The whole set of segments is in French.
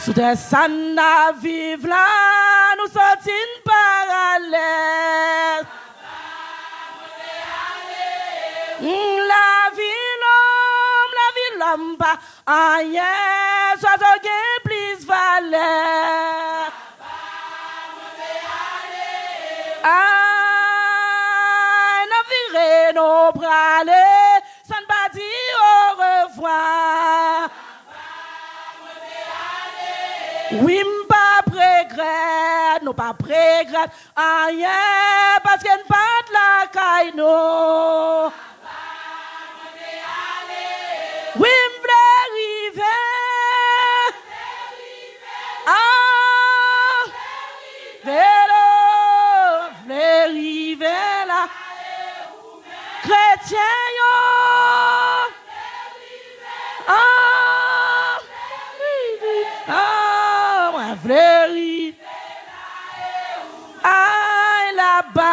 Sous des sangs à vivre là, nous sortons parallèle. La vie l'homme pas rien, soit ce qui plus valeur. Navire nos bras, sans pas dire au revoir. Oui, m'pas prégrette, nous pas prégrette, rien, parce qu'elle pas de la caille, nous. Oui, m'v'lais arriver. Vélo, m'v'lais arriver là. Chrétien, yo. Moi, m'v'lais arriver. Là-bas.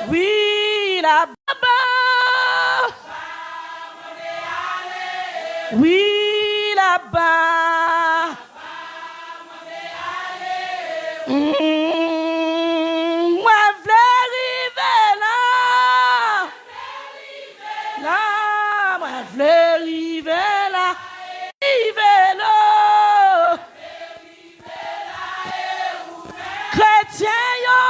Oui, là-bas. Oui, là-bas. Moi, v'lais arriver là. Là, moi, v'lais arriver là. Arriver là. Chrétien, yo.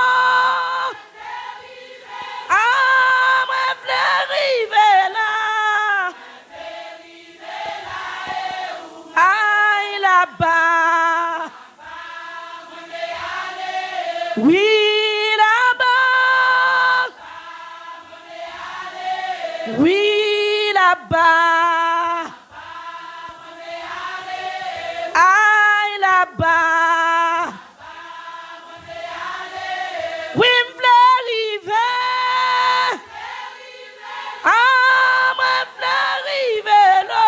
Moi, v'lais arriver là. Là-bas. Oui, là-bas. Oui, là-bas. Aïe, là-bas. Oui, m'v'lais arriver. Moi, m'v'lais arriver là.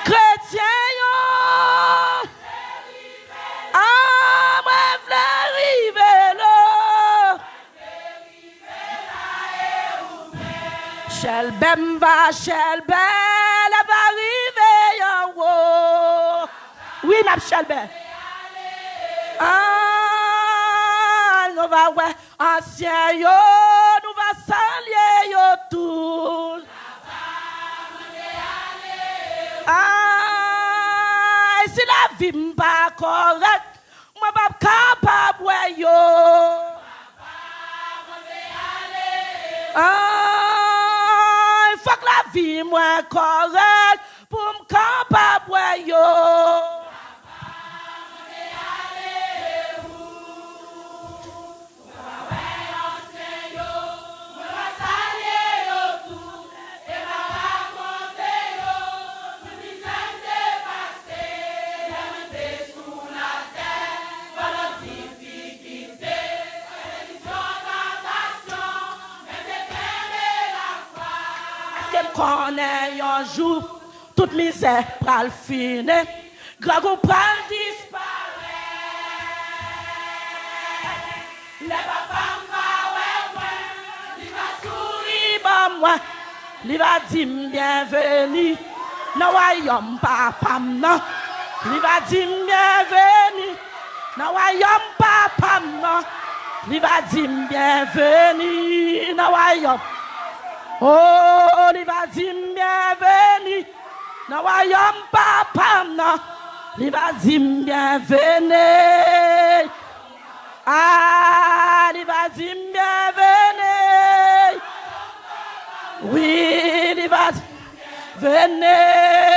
Chrétien, yo. Moi, m'v'lais arriver là. Shelbem va, Shelbel, elle va arriver en haut. Oui, n'a Shelbel. Nous va ouais, ancien yo, nous va saluer yo tout. Si la vie m'pas correcte, moi pas capable ouais yo. Il faut que la vie moi correcte pour me capable ouais yo. Connaît un jour, toute misère pral finir, grand coup pral disparaître. Les papas il va sourire par moi, il va dire bienvenue, non royaume papa non, il va dire bienvenue, non royaume papa non, il va dire bienvenue, non royaume. Oh, il va dire bienvenue. Non, royaume papa, non. Il va dire bienvenue. Il va dire bienvenue. Oui, il va dire venez.